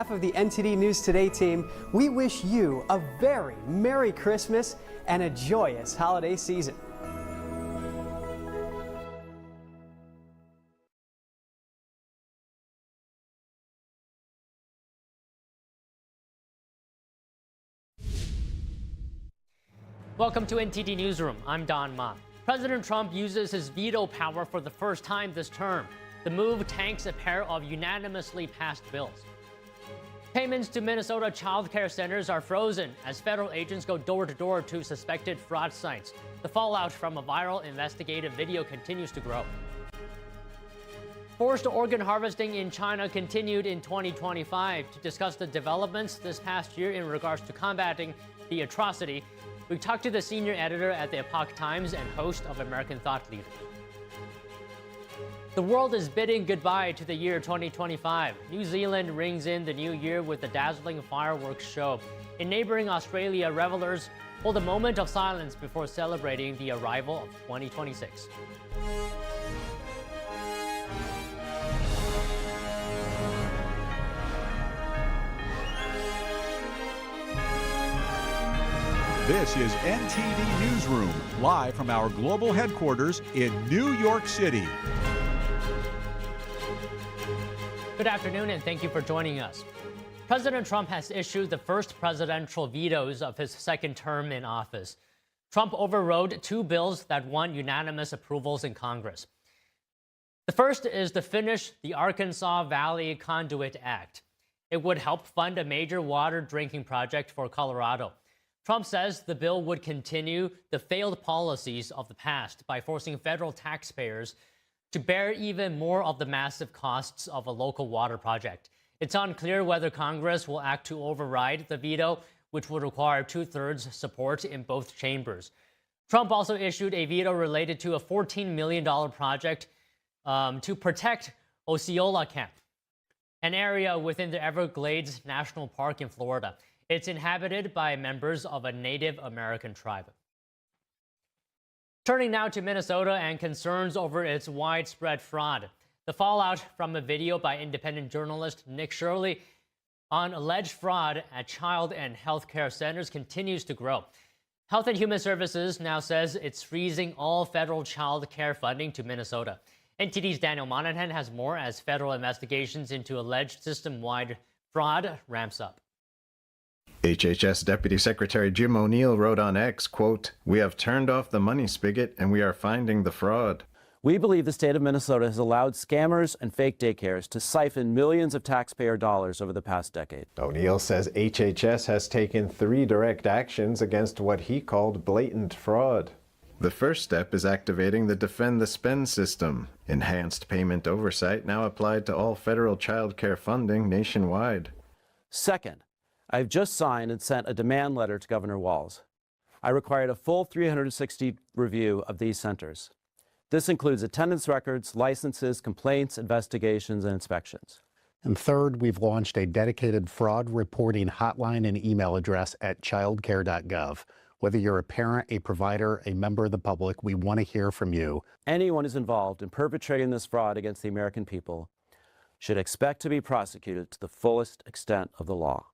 behalf of the NTD News Today team, we wish you a very Merry Christmas and a joyous holiday season. Welcome to NTD Newsroom. I'm Don Ma. President Trump uses his veto power for the first time this term. The move tanks a pair of unanimously passed bills. Payments to Minnesota child care centers are frozen as federal agents go door-to-door to suspected fraud sites. The fallout from a viral investigative video continues to grow. Forced organ harvesting in China continued in 2025. To discuss the developments this past year in regards to combating the atrocity, we talked to the senior editor at the Epoch Times and host of American Thought Leader. The world is bidding goodbye to the year 2025. New Zealand rings in the new year with a dazzling fireworks show. In neighboring Australia, revelers hold a moment of silence before celebrating the arrival of 2026. This is NTD Newsroom, live from our global headquarters in New York City. Good afternoon, and thank you for joining us. President Trump has issued the first presidential vetoes of his second term in office. Trump overrode two bills that won unanimous approvals in Congress. The first is to finish the Arkansas Valley Conduit Act. It would help fund a major water drinking project for Colorado. Trump says the bill would continue the failed policies of the past by forcing federal taxpayers to bear even more of the massive costs of a local water project. It's unclear whether Congress will act to override the veto, which would require two-thirds support in both chambers. Trump also issued a veto related to a $14 million project to protect Osceola Camp, an area within the Everglades National Park in Florida. It's inhabited by members of a Native American tribe. Turning now to Minnesota and concerns over its widespread fraud. The fallout from a video by independent journalist Nick Shirley on alleged fraud at child and health care centers continues to grow. Health and Human Services now says it's freezing all federal child care funding to Minnesota. NTD's Daniel Monahan has more as federal investigations into alleged system-wide fraud ramps up. HHS Deputy Secretary Jim O'Neill wrote on X, quote, "We have turned off the money spigot and we are finding the fraud." We believe the state of Minnesota has allowed scammers and fake daycares to siphon millions of taxpayer dollars over the past decade. O'Neill says HHS has taken 3 direct actions against what he called blatant fraud. The first step is activating the Defend the Spend system, enhanced payment oversight now applied to all federal child care funding nationwide. Second, I've just signed and sent a demand letter to Governor Walz. I required a full 360 review of these centers. This includes attendance records, licenses, complaints, investigations, and inspections. And third, we've launched a dedicated fraud reporting hotline and email address at childcare.gov. Whether you're a parent, a provider, a member of the public, we want to hear from you. Anyone who's involved in perpetrating this fraud against the American people should expect to be prosecuted to the fullest extent of the law.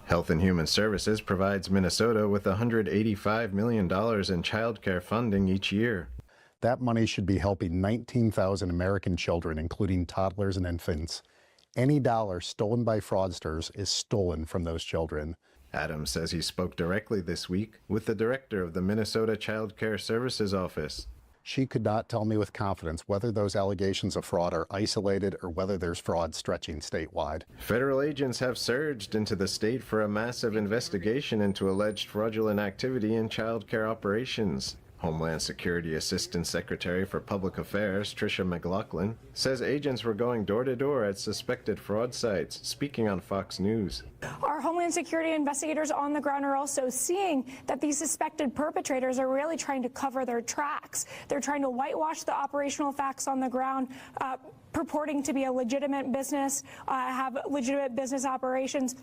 Health and Human Services provides Minnesota with $185 million in child care funding each year. That money should be helping 19,000 American children, including toddlers and infants. Any dollar stolen by fraudsters is stolen from those children. Adams says he spoke directly this week with the director of the Minnesota Child Care Services Office. She could not tell me with confidence whether those allegations of fraud are isolated or whether there's fraud stretching statewide. Federal agents have surged into the state for a massive investigation into alleged fraudulent activity in child care operations. Homeland Security Assistant Secretary for Public Affairs, Tricia McLaughlin, says agents were going door-to-door at suspected fraud sites, speaking on Fox News. Our Homeland Security investigators on the ground are also seeing that these suspected perpetrators are really trying to cover their tracks. They're trying to whitewash the operational facts on the ground, purporting to be a legitimate business, have legitimate business operations,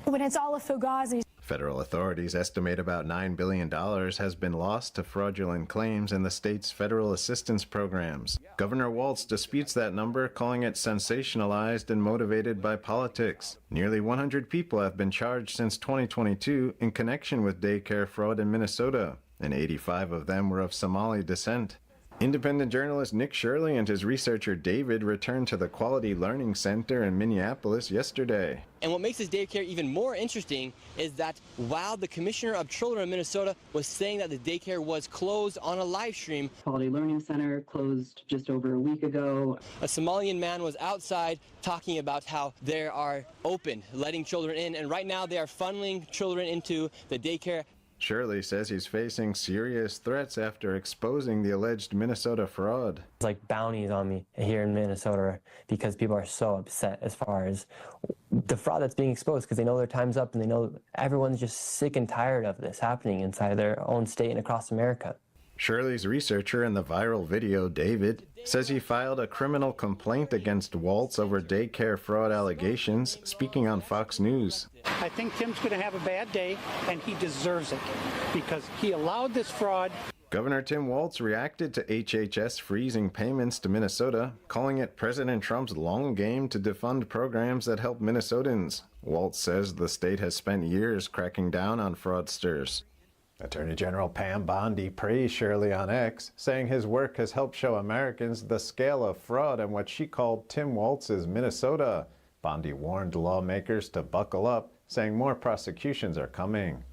when it's all a fugazi. Federal authorities estimate about $9 billion has been lost to fraudulent claims in the state's federal assistance programs. Governor Walz disputes that number, calling it sensationalized and motivated by politics. Nearly 100 people have been charged since 2022 in connection with daycare fraud in Minnesota, and 85 of them were of Somali descent. Independent journalist Nick Shirley and his researcher David returned to the Quality Learning Center in Minneapolis yesterday. And what makes this daycare even more interesting is that while the Commissioner of Children of Minnesota was saying that the daycare was closed on a live stream, Quality Learning Center closed just over a week ago. a Somalian man was outside talking about how they are open, letting children in, and right now they are funneling children into the daycare. Shirley says he's facing serious threats after exposing the alleged Minnesota fraud. It's like bounties on me here in Minnesota because people are so upset as far as the fraud that's being exposed because they know their time's up and they know everyone's just sick and tired of this happening inside their own state and across America. Shirley's researcher in the viral video, David, says he filed a criminal complaint against Walz over daycare fraud allegations, speaking on Fox News. I think Tim's going to have a bad day, and he deserves it because he allowed this fraud. Governor Tim Walz reacted to HHS freezing payments to Minnesota, calling it President Trump's long game to defund programs that help Minnesotans. Walz says the state has spent years cracking down on fraudsters. Attorney General Pam Bondi praised Shirley on X, saying his work has helped show Americans the scale of fraud in what she called Tim Walz's Minnesota. Bondi warned lawmakers to buckle up, saying more prosecutions are coming.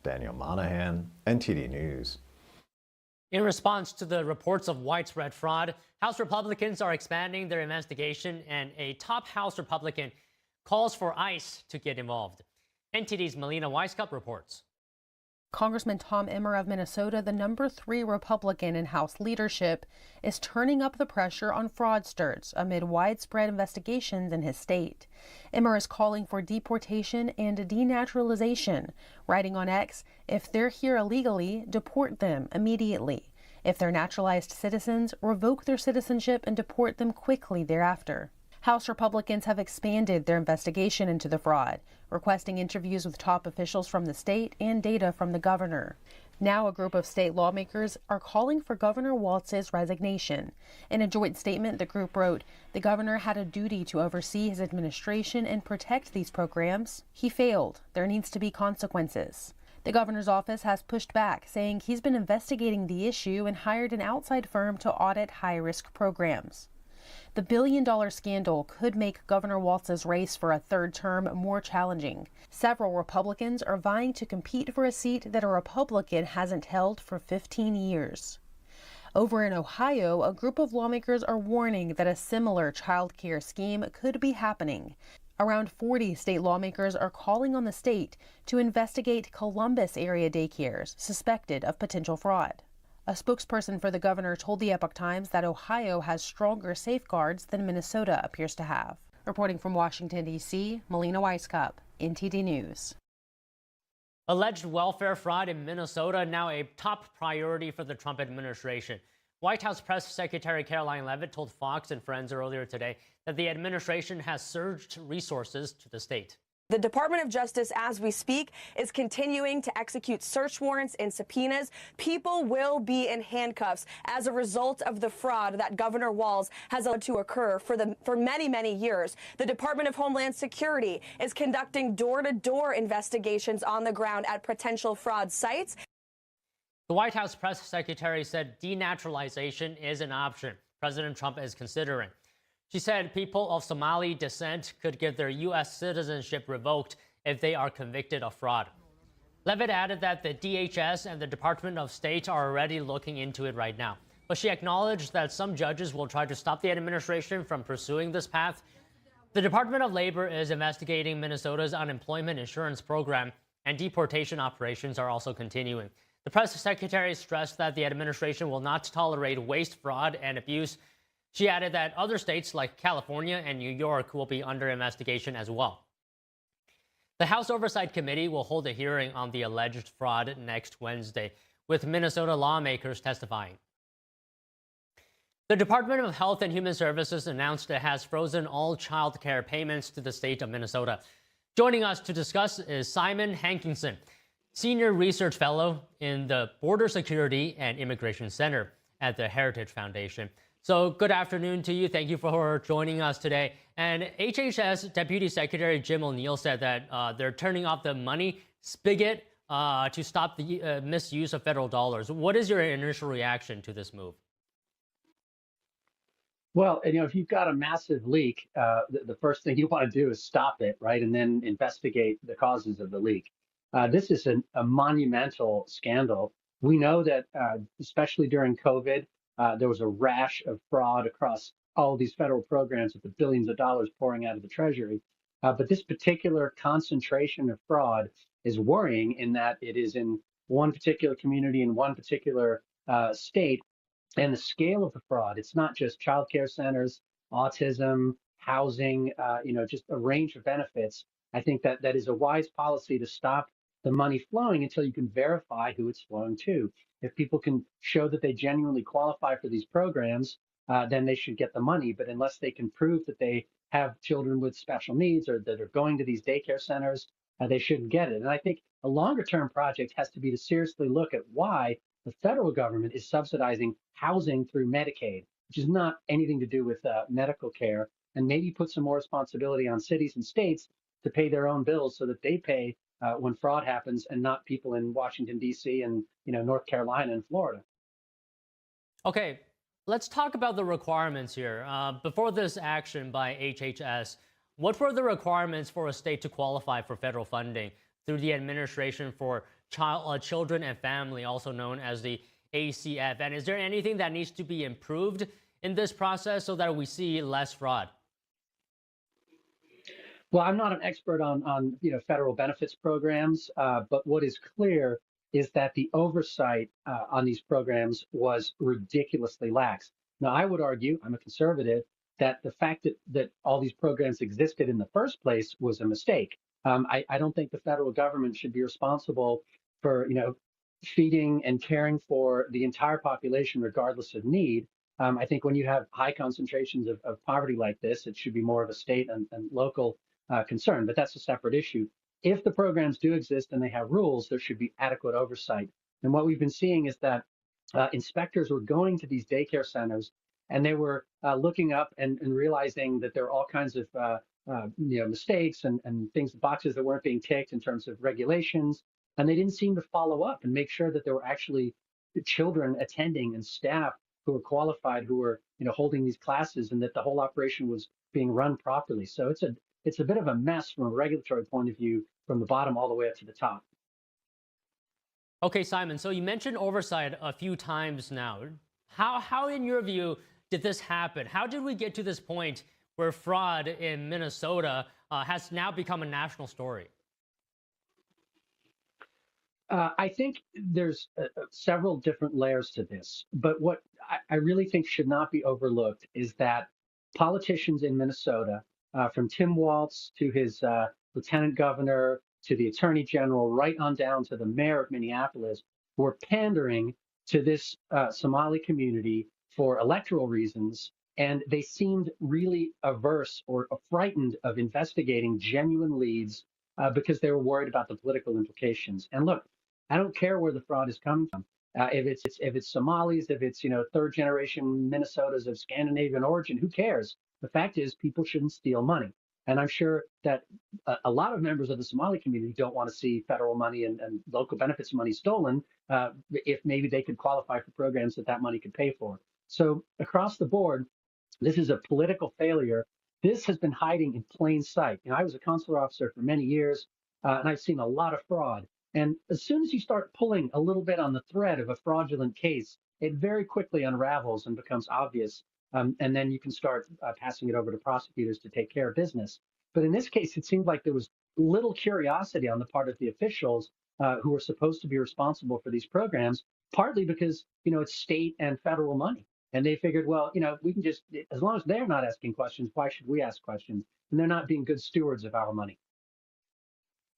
Daniel Monahan, NTD News. In response to the reports of widespread fraud, House Republicans are expanding their investigation, and a top House Republican calls for ICE to get involved. NTD's Melina Weisskopf reports. Congressman Tom Emmer of Minnesota, the number 3 Republican in House leadership, is turning up the pressure on fraudsters amid widespread investigations in his state. Emmer is calling for deportation and denaturalization, writing on X, "If they're here illegally, deport them immediately. If they're naturalized citizens, revoke their citizenship and deport them quickly thereafter." House Republicans have expanded their investigation into the fraud, requesting interviews with top officials from the state and data from the governor. Now a group of state lawmakers are calling for Governor Walz's resignation. In a joint statement, the group wrote, "The governor had a duty to oversee his administration and protect these programs. He failed. There needs to be consequences." The governor's office has pushed back, saying he's been investigating the issue and hired an outside firm to audit high-risk programs. The billion-dollar scandal could make Governor Walz's race for a third term more challenging. Several Republicans are vying to compete for a seat that a Republican hasn't held for 15 years. Over in Ohio, a group of lawmakers are warning that a similar child care scheme could be happening. Around 40 state lawmakers are calling on the state to investigate Columbus area daycares suspected of potential fraud. A spokesperson for the governor told the Epoch Times that Ohio has stronger safeguards than Minnesota appears to have. Reporting from Washington, D.C., Melina Weisskopf, NTD News. Alleged welfare fraud in Minnesota now a top priority for the Trump administration. White House Press Secretary Caroline Leavitt told Fox and Friends earlier today that the administration has surged resources to the state. The Department of Justice, as we speak, is continuing to execute search warrants and subpoenas. People will be in handcuffs as a result of the fraud that Governor Walz has allowed to occur for many, many years. The Department of Homeland Security is conducting door-to-door investigations on the ground at potential fraud sites. The White House press secretary said denaturalization is an option President Trump is considering. She said people of Somali descent could get their U.S. citizenship revoked if they are convicted of fraud. Leavitt added that the DHS and the Department of State are already looking into it right now. But she acknowledged that some judges will try to stop the administration from pursuing this path. The Department of Labor is investigating Minnesota's unemployment insurance program, and deportation operations are also continuing. The press secretary stressed that the administration will not tolerate waste, fraud, and abuse. She added that other states like California and New York will be under investigation as well. The House Oversight Committee will hold a hearing on the alleged fraud next Wednesday, with Minnesota lawmakers testifying. The Department of Health and Human Services announced it has frozen all child care payments to the state of Minnesota. Joining us to discuss is Simon Hankinson, Senior Research Fellow in the Border Security and Immigration Center at the Heritage Foundation. So good afternoon to you. Thank you for joining us today. And HHS Deputy Secretary Jim O'Neill said that they're turning off the money spigot to stop the misuse of federal dollars. What is your initial reaction to this move? Well, if you've got a massive leak, the first thing you want to do is stop it, right? And then investigate the causes of the leak. This is a monumental scandal. We know that, especially during COVID, there was a rash of fraud across all these federal programs with the billions of dollars pouring out of the Treasury. But this particular concentration of fraud is worrying in that it is in one particular community in one particular state. And the scale of the fraud, it's not just child care centers, autism, housing, just a range of benefits. I think that is a wise policy to stop the money flowing until you can verify who it's flowing to. If people can show that they genuinely qualify for these programs, then they should get the money. But unless they can prove that they have children with special needs or that are going to these daycare centers, they shouldn't get it. And I think a longer term project has to be to seriously look at why the federal government is subsidizing housing through Medicaid, which is not anything to do with medical care, and maybe put some more responsibility on cities and states to pay their own bills so that they pay when fraud happens and not people in Washington, D.C. and North Carolina and Florida. Okay, let's talk about the requirements here. Before this action by HHS, what were the requirements for a state to qualify for federal funding through the Administration for Children and Family, also known as the ACF? And is there anything that needs to be improved in this process so that we see less fraud? Well, I'm not an expert on federal benefits programs, but what is clear is that the oversight on these programs was ridiculously lax. Now, I would argue, I'm a conservative, that the fact that all these programs existed in the first place was a mistake. I don't think the federal government should be responsible for feeding and caring for the entire population regardless of need. I think when you have high concentrations of poverty like this, it should be more of a state and local concern, but that's a separate issue. If the programs do exist and they have rules, there should be adequate oversight. And what we've been seeing is that inspectors were going to these daycare centers and they were looking up and realizing that there are all kinds of mistakes and things, boxes that weren't being ticked in terms of regulations. And they didn't seem to follow up and make sure that there were actually children attending and staff who were qualified, who were holding these classes, and that the whole operation was being run properly. So it's a bit of a mess from a regulatory point of view, from the bottom all the way up to the top. Okay, Simon, so you mentioned oversight a few times now. How in your view, did this happen? How did we get to this point where fraud in Minnesota has now become a national story? I think there's several different layers to this, but what I really think should not be overlooked is that politicians in Minnesota, from Tim Walz to his lieutenant governor to the attorney general, right on down to the mayor of Minneapolis, were pandering to this Somali community for electoral reasons, and they seemed really averse or frightened of investigating genuine leads because they were worried about the political implications. And look, I don't care where the fraud is coming from. If it's Somalis, if it's third generation Minnesotas of Scandinavian origin, who cares? The fact is, people shouldn't steal money. And I'm sure that a lot of members of the Somali community don't want to see federal money and local benefits money stolen if maybe they could qualify for programs that money could pay for. So across the board, this is a political failure. This has been hiding in plain sight. I was a consular officer for many years, and I've seen a lot of fraud. And as soon as you start pulling a little bit on the thread of a fraudulent case, it very quickly unravels and becomes obvious. And then you can start passing it over to prosecutors to take care of business. But in this case, it seemed like there was little curiosity on the part of the officials who were supposed to be responsible for these programs, partly because, it's state and federal money. And they figured, well, we can just, as long as they're not asking questions, why should we ask questions? And they're not being good stewards of our money.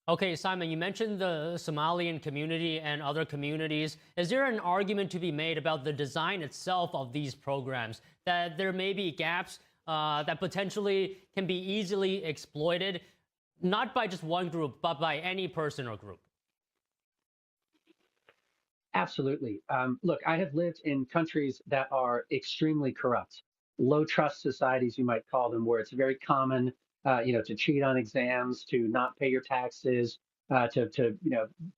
Okay, Simon, you mentioned the Somalian community and other communities. Is there an argument to be made about the design itself of these programs, that there may be gaps that potentially can be easily exploited? not by just one group, but by any person or group? Absolutely. Look, I have lived in countries that are extremely corrupt, low trust societies, you might call them, where it's very common, to cheat on exams, to not pay your taxes, to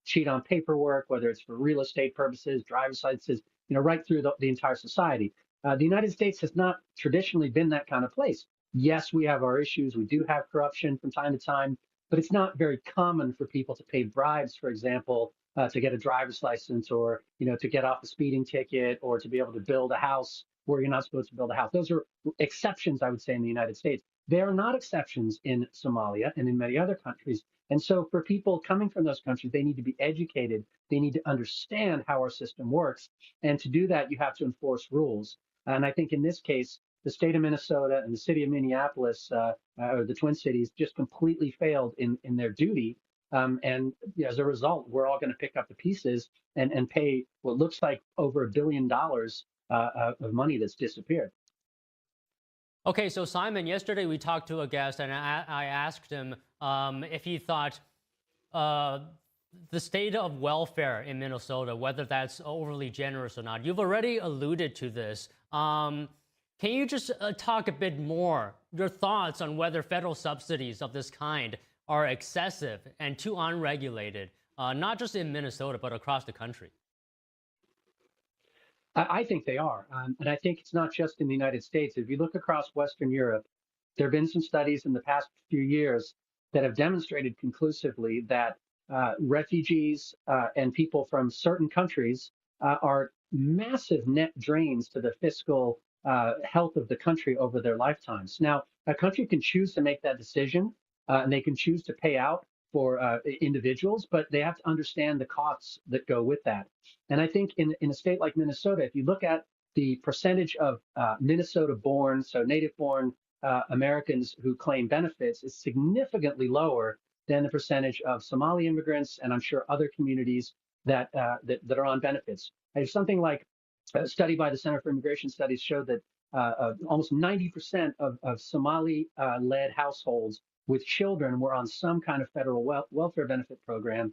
cheat on paperwork, whether it's for real estate purposes, driver's licenses, right through the entire society. The United States has not traditionally been that kind of place. Yes, we have our issues. We do have corruption from time to time, but it's not very common for people to pay bribes, for example, to get a driver's license, or to get off a speeding ticket, or to be able to build a house where you're not supposed to build a house. Those are exceptions, I would say, in the United States. They are not exceptions in Somalia and in many other countries. And so for people coming from those countries, they need to be educated. They need to understand how our system works. And to do that, you have to enforce rules. And I think in this case, the state of Minnesota and the city of Minneapolis, or the Twin Cities, just completely failed in their duty. And as a result, we're all going to pick up the pieces and pay what looks like over $1 billion of money that's disappeared. Okay, so Simon, yesterday we talked to a guest, and I asked him if he thought the state of welfare in Minnesota, whether that's overly generous or not. You've already alluded to this. Can you just talk a bit more, your thoughts on whether federal subsidies of this kind are excessive and too unregulated, not just in Minnesota, but across the country? I think they are. And I think it's not just in the United States. If you look across Western Europe, there have been some studies in the past few years that have demonstrated conclusively that refugees and people from certain countries are massive net drains to the fiscal health of the country over their lifetimes. Now, a country can choose to make that decision, and they can choose to pay out for individuals, but they have to understand the costs that go with that. And I think in a state like Minnesota, if you look at the percentage of Minnesota-born, so native-born Americans who claim benefits, is significantly lower than the percentage of Somali immigrants, and I'm sure other communities that are on benefits. There's something like a study by the Center for Immigration Studies showed that almost 90% of Somali-led households with children were on some kind of federal welfare benefit program,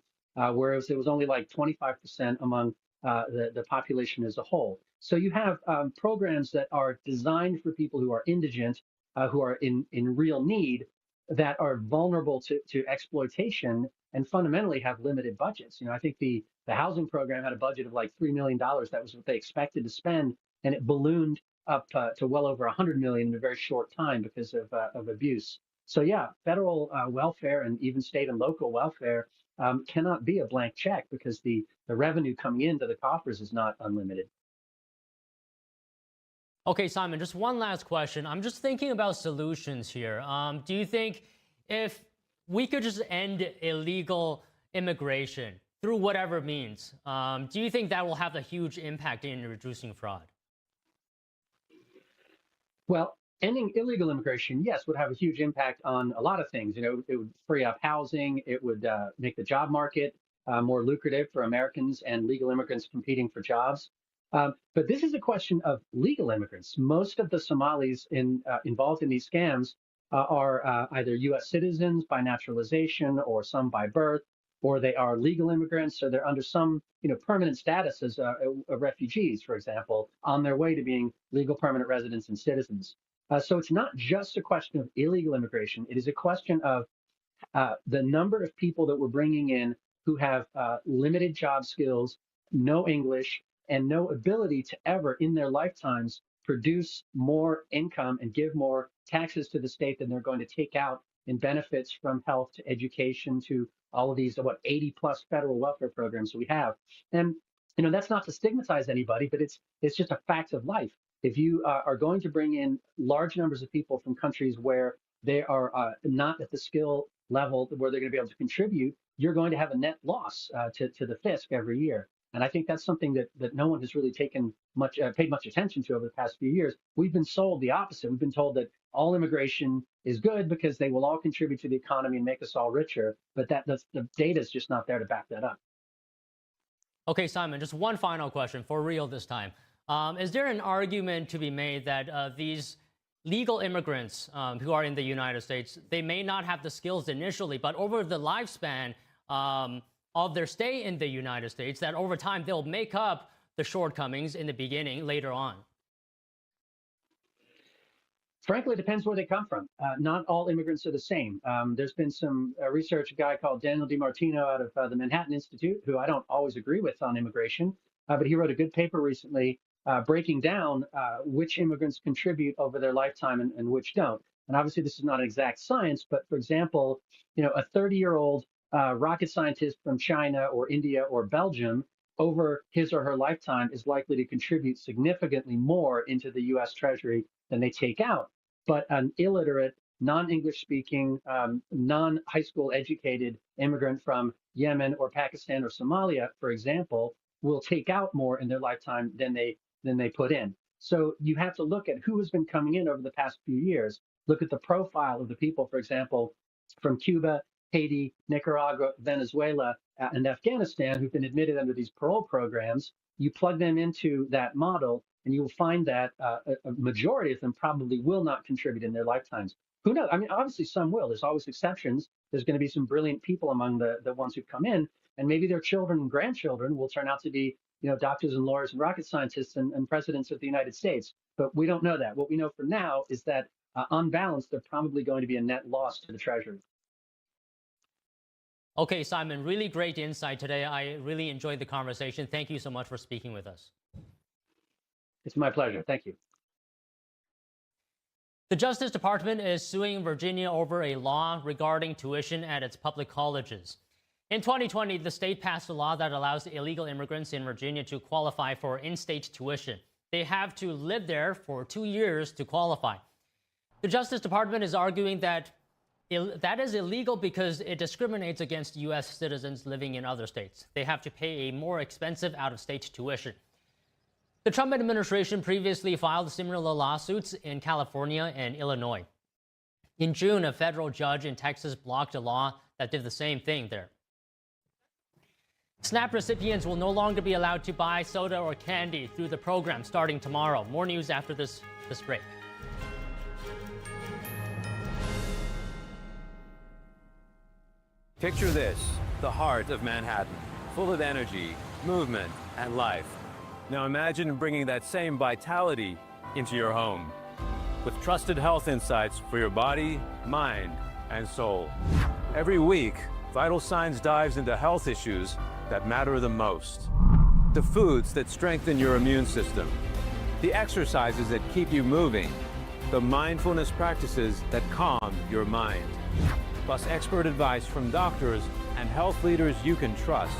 whereas it was only like 25% among the population as a whole. So you have programs that are designed for people who are indigent, who are in real need, that are vulnerable to exploitation and fundamentally have limited budgets. I think the housing program had a budget of like $3 million. That was what they expected to spend, and it ballooned up to well over $100 million in a very short time because of abuse. So yeah, federal welfare and even state and local welfare cannot be a blank check, because the revenue coming into the coffers is not unlimited. Okay, Simon, just one last question. I'm just thinking about solutions here. Do you think if we could just end illegal immigration through whatever means, do you think that will have a huge impact in reducing fraud? Well, ending illegal immigration, yes, would have a huge impact on a lot of things. It would free up housing. It would make the job market more lucrative for Americans and legal immigrants competing for jobs. But this is a question of legal immigrants. Most of the Somalis involved in these scams are either U.S. citizens by naturalization, or some by birth, or they are legal immigrants, so they're under some permanent status as refugees, for example, on their way to being legal permanent residents and citizens. So it's not just a question of illegal immigration. It is a question of the number of people that we're bringing in who have limited job skills, no English, and no ability to ever in their lifetimes produce more income and give more taxes to the state than they're going to take out in benefits, from health to education to all of these 80 plus federal welfare programs that we have. And that's not to stigmatize anybody, but it's just a fact of life. If you are going to bring in large numbers of people from countries where they are not at the skill level where they're going to be able to contribute, you're going to have a net loss to the fisc every year. And I think that's something that no one has really paid much attention to over the past few years. We've been sold the opposite. We've been told that all immigration is good because they will all contribute to the economy and make us all richer. But the data is just not there to back that up. Okay, Simon, just one final question for real this time. Is there an argument to be made that these legal immigrants who are in the United States, they may not have the skills initially, but over the lifespan of their stay in the United States, that over time they'll make up the shortcomings in the beginning later on. Frankly, it depends where they come from. Not all immigrants are the same. There's been some research, a guy called Daniel DiMartino out of the Manhattan Institute, who I don't always agree with on immigration, but he wrote a good paper recently breaking down which immigrants contribute over their lifetime and which don't. And obviously, this is not an exact science, but for example, a 30-year-old rocket scientist from China or India or Belgium over his or her lifetime is likely to contribute significantly more into the U.S. Treasury than they take out. But an illiterate, non-English speaking, non-high school educated immigrant from Yemen or Pakistan or Somalia, for example, will take out more in their lifetime than they put in. So you have to look at who has been coming in over the past few years. Look at the profile of the people, for example, from Cuba, Haiti, Nicaragua, Venezuela, and Afghanistan who've been admitted under these parole programs. You plug them into that model, and you will find that a majority of them probably will not contribute in their lifetimes. Who knows? I mean, obviously some will. There's always exceptions. There's going to be some brilliant people among the ones who come in, and maybe their children and grandchildren will turn out to be, doctors and lawyers and rocket scientists and presidents of the United States. But we don't know that. What we know for now is that on balance, they're probably going to be a net loss to the Treasury. Okay, Simon, really great insight today. I really enjoyed the conversation. Thank you so much for speaking with us. It's my pleasure. Thank you. The Justice Department is suing Virginia over a law regarding tuition at its public colleges. In 2020, the state passed a law that allows illegal immigrants in Virginia to qualify for in-state tuition. They have to live there for 2 years to qualify. The Justice Department is arguing that that is illegal because it discriminates against U.S. citizens living in other states. They have to pay a more expensive out-of-state tuition. The Trump administration previously filed similar lawsuits in California and Illinois. In June, a federal judge in Texas blocked a law that did the same thing there. SNAP recipients will no longer be allowed to buy soda or candy through the program starting tomorrow. More news after this break. Picture this, the heart of Manhattan, full of energy, movement, and life. Now imagine bringing that same vitality into your home with trusted health insights for your body, mind, and soul. Every week, Vital Signs dives into health issues that matter the most. The foods that strengthen your immune system, the exercises that keep you moving, the mindfulness practices that calm your mind, plus expert advice from doctors and health leaders you can trust.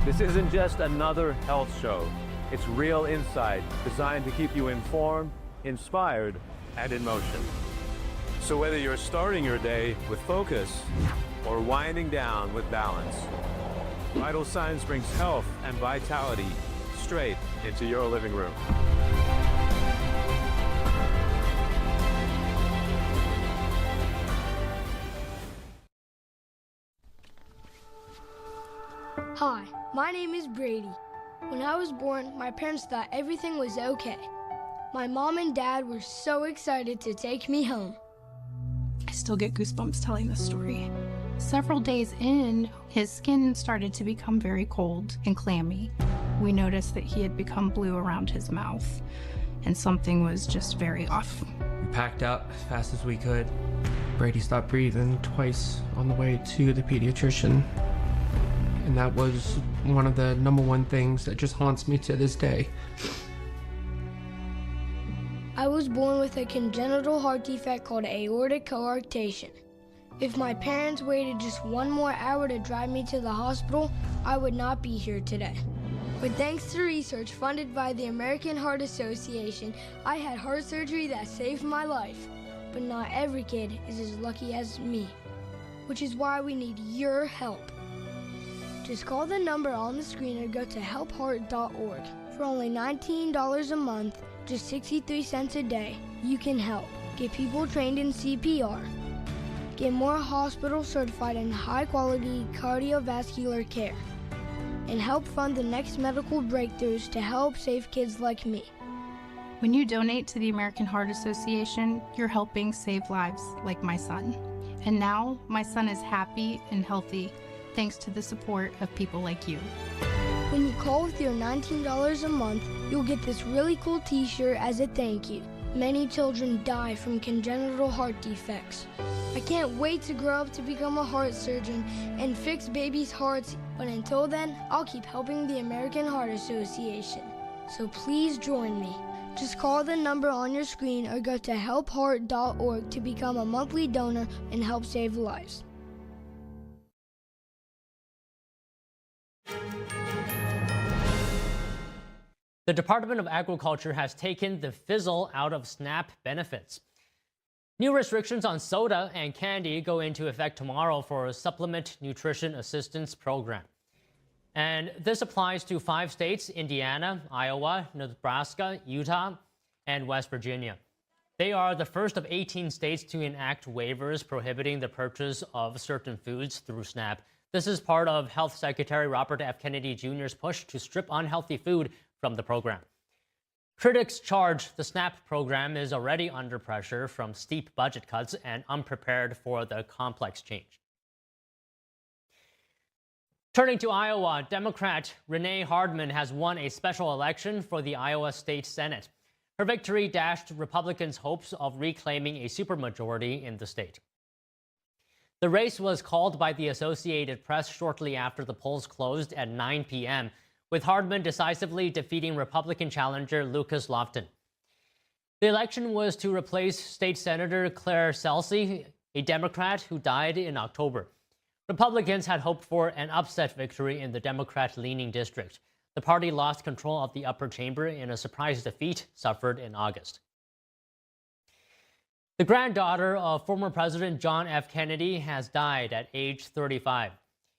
This isn't just another health show. It's real insight designed to keep you informed, inspired, and in motion. So whether you're starting your day with focus or winding down with balance, Vital Signs brings health and vitality straight into your living room. Hi, my name is Brady. When I was born, my parents thought everything was okay. My mom and dad were so excited to take me home. I still get goosebumps telling this story. Several days in, his skin started to become very cold and clammy. We noticed that he had become blue around his mouth, and something was just very off. We packed out as fast as we could. Brady stopped breathing twice on the way to the pediatrician. And that was one of the #1 things that just haunts me to this day. I was born with a congenital heart defect called aortic coarctation. If my parents waited just 1 more hour to drive me to the hospital, I would not be here today. But thanks to research funded by the American Heart Association, I had heart surgery that saved my life. But not every kid is as lucky as me, which is why we need your help. Just call the number on the screen or go to helpheart.org. For only $19 a month, just 63 cents a day, you can help. Get people trained in CPR. Get more hospitals certified in high-quality cardiovascular care. And help fund the next medical breakthroughs to help save kids like me. When you donate to the American Heart Association, you're helping save lives like my son. And now my son is happy and healthy thanks to the support of people like you. When you call with your $19 a month, you'll get this really cool t-shirt as a thank you. Many children die from congenital heart defects. I can't wait to grow up to become a heart surgeon and fix babies' hearts, but until then, I'll keep helping the American Heart Association. So please join me. Just call the number on your screen or go to helpheart.org to become a monthly donor and help save lives. The Department of Agriculture has taken the fizzle out of SNAP benefits. New restrictions on soda and candy go into effect tomorrow for a Supplement Nutrition Assistance Program. And this applies to 5 states: Indiana, Iowa, Nebraska, Utah, and West Virginia. They are the first of 18 states to enact waivers prohibiting the purchase of certain foods through SNAP. This is part of Health Secretary Robert F. Kennedy Jr.'s push to strip unhealthy food from the program. Critics charge the SNAP program is already under pressure from steep budget cuts and unprepared for the complex change. Turning to Iowa, Democrat Renee Hardman has won a special election for the Iowa State Senate. Her victory dashed Republicans' hopes of reclaiming a supermajority in the state. The race was called by the Associated Press shortly after the polls closed at 9 p.m., with Hardman decisively defeating Republican challenger Lucas Lofton. The election was to replace State Senator Claire Celsey, a Democrat who died in October. Republicans had hoped for an upset victory in the Democrat-leaning district. The party lost control of the upper chamber in a surprise defeat suffered in August. The granddaughter of former President John F. Kennedy has died at age 35.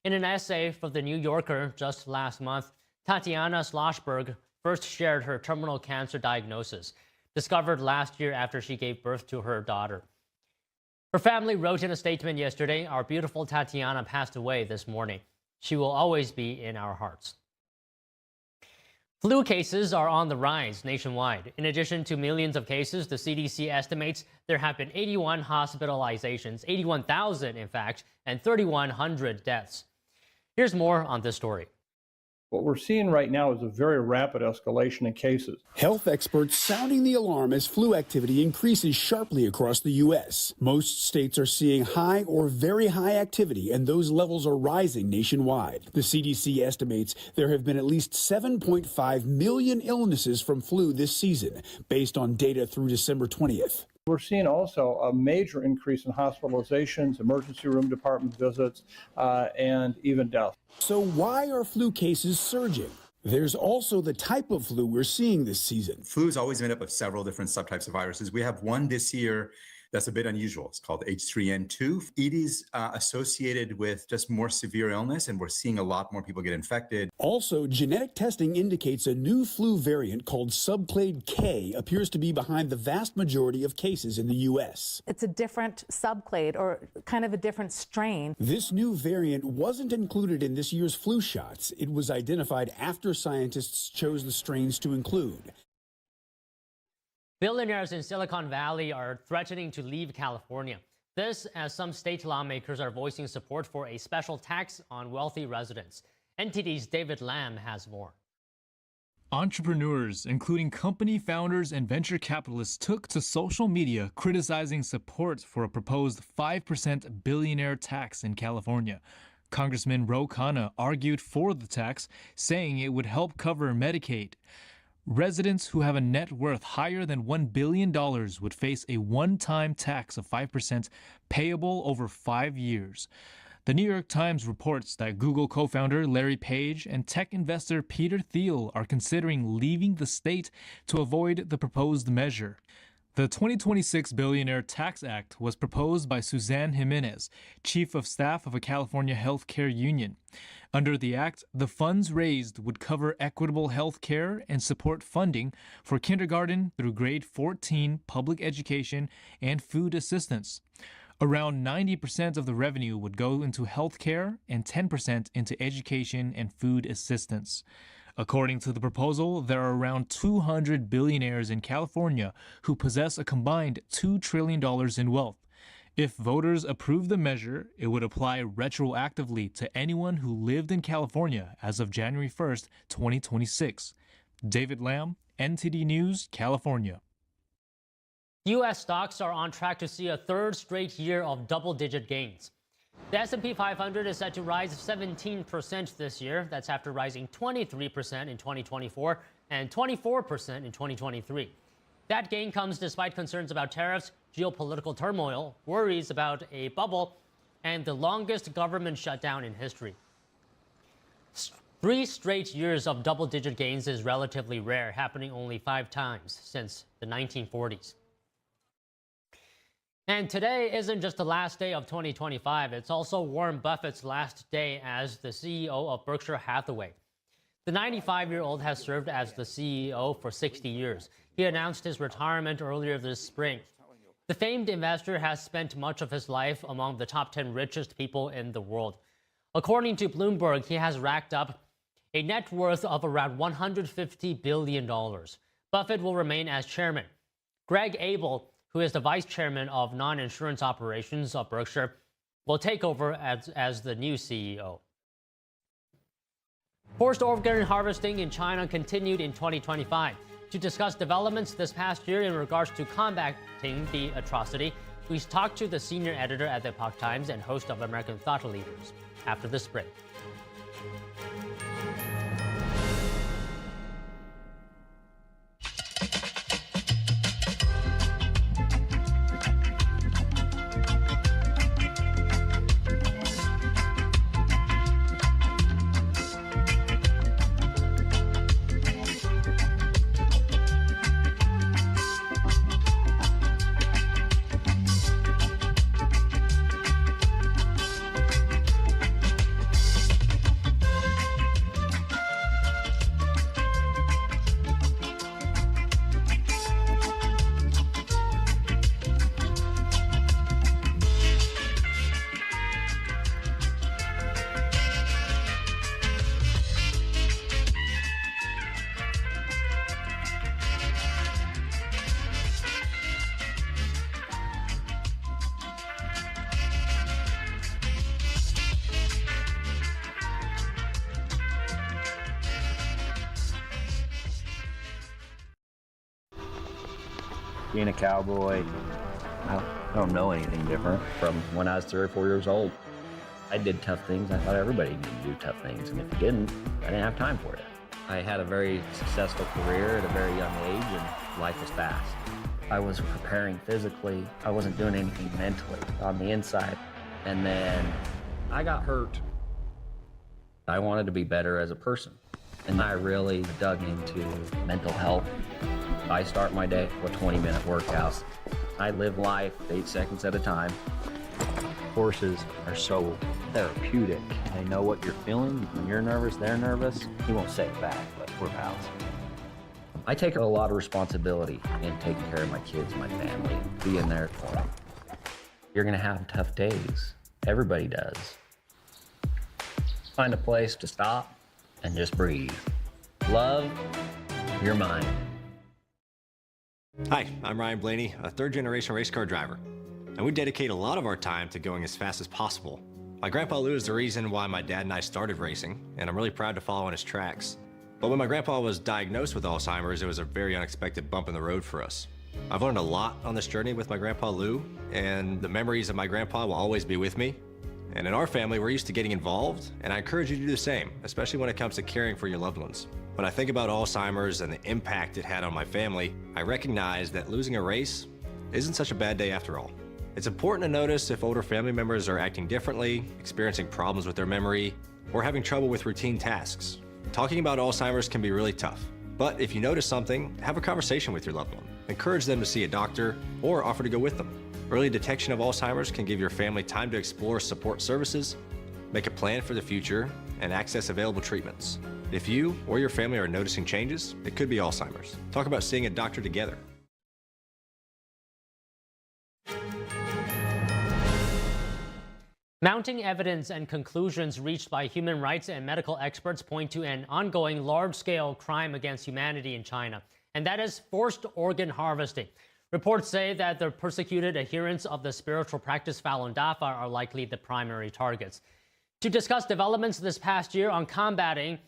In an essay for The New Yorker just last month, Tatiana Schlossberg first shared her terminal cancer diagnosis, discovered last year after she gave birth to her daughter. Her family wrote in a statement yesterday, "Our beautiful Tatiana passed away this morning. She will always be in our hearts." Flu cases are on the rise nationwide. In addition to millions of cases, the CDC estimates there have been 81 hospitalizations, 81,000 in fact, and 3,100 deaths. Here's more on this story. What we're seeing right now is a very rapid escalation in cases. Health experts sounding the alarm as flu activity increases sharply across the U.S. Most states are seeing high or very high activity, and those levels are rising nationwide. The CDC estimates there have been at least 7.5 million illnesses from flu this season, based on data through December 20th. We're seeing also a major increase in hospitalizations, emergency room department visits, and even deaths. So why are flu cases surging? There's also the type of flu we're seeing this season. Flu is always made up of several different subtypes of viruses. We have one this year that's a bit unusual. It's called H3N2. It is associated with just more severe illness, and we're seeing a lot more people get infected. Also, genetic testing indicates a new flu variant called subclade K appears to be behind the vast majority of cases in the U.S. It's a different subclade, or kind of a different strain. This new variant wasn't included in this year's flu shots. It was identified after scientists chose the strains to include. Billionaires in Silicon Valley are threatening to leave California. This as some state lawmakers are voicing support for a special tax on wealthy residents. NTD's David Lamb has more. Entrepreneurs, including company founders and venture capitalists, took to social media criticizing support for a proposed 5% billionaire tax in California. Congressman Ro Khanna argued for the tax, saying it would help cover Medicaid. Residents who have a net worth higher than $1 billion would face a one-time tax of 5% payable over 5 years. The New York Times reports that Google co-founder Larry Page and tech investor Peter Thiel are considering leaving the state to avoid the proposed measure. The 2026 Billionaire Tax Act was proposed by Suzanne Jimenez, chief of staff of a California healthcare union. Under the act, the funds raised would cover equitable health care and support funding for kindergarten through grade 14 public education and food assistance. Around 90% of the revenue would go into health care and 10% into education and food assistance. According to the proposal, there are around 200 billionaires in California who possess a combined $2 trillion in wealth. If voters approve the measure, it would apply retroactively to anyone who lived in California as of January 1st, 2026. David Lamb, NTD News, California. U.S. stocks are on track to see a third straight year of double-digit gains. The S&P 500 is set to rise 17% this year. That's after rising 23% in 2024 and 24% in 2023. That gain comes despite concerns about tariffs, geopolitical turmoil, worries about a bubble, and the longest government shutdown in history. 3 straight years of double-digit gains is relatively rare, happening only 5 times since the 1940s. And today isn't just the last day of 2025, it's also Warren Buffett's last day as the CEO of Berkshire Hathaway. The 95-year-old has served as the CEO for 60 years. He announced his retirement earlier this spring. The famed investor has spent much of his life among the top 10 richest people in the world. According to Bloomberg, he has racked up a net worth of around $150 billion. Buffett will remain as chairman. Greg Abel, who is the vice chairman of non-insurance operations of Berkshire, will take over as the new CEO. Forced organ harvesting in China continued in 2025. To discuss developments this past year in regards to combating the atrocity, we talked to the senior editor at the Epoch Times and host of American Thought Leaders. After this break. Being a cowboy, I don't know anything different from when I was 3 or 4 years old. I did tough things. I thought everybody needed to do tough things, and if you didn't, I didn't have time for it. I had a very successful career at a very young age, and life was fast. I was preparing physically. I wasn't doing anything mentally on the inside. And then I got hurt. I wanted to be better as a person, and I really dug into mental health. I start my day with 20-minute workouts. I live life 8 seconds at a time. Horses are so therapeutic. They know what you're feeling. When you're nervous, they're nervous. He won't say it back, but we're pals. I take a lot of responsibility in taking care of my kids, my family, being there for them. You're gonna have tough days. Everybody does. Find a place to stop and just breathe. Love your mind. Hi, I'm Ryan Blaney, a third-generation race car driver, and we dedicate a lot of our time to going as fast as possible. My grandpa Lou is the reason why my dad and I started racing, and I'm really proud to follow in his tracks. But when my grandpa was diagnosed with Alzheimer's, it was a very unexpected bump in the road for us. I've learned a lot on this journey with my grandpa Lou, and the memories of my grandpa will always be with me. And in our family, we're used to getting involved, and I encourage you to do the same, especially when it comes to caring for your loved ones. When I think about Alzheimer's and the impact it had on my family, I recognize that losing a race isn't such a bad day after all. It's important to notice if older family members are acting differently, experiencing problems with their memory, or having trouble with routine tasks. Talking about Alzheimer's can be really tough, but if you notice something, have a conversation with your loved one. Encourage them to see a doctor or offer to go with them. Early detection of Alzheimer's can give your family time to explore support services, make a plan for the future, and access available treatments. If you or your family are noticing changes, it could be Alzheimer's. Talk about seeing a doctor together. Mounting evidence and conclusions reached by human rights and medical experts point to an ongoing large-scale crime against humanity in China, and that is forced organ harvesting. Reports say that the persecuted adherents of the spiritual practice Falun Dafa are likely the primary targets. To discuss developments this past year on combating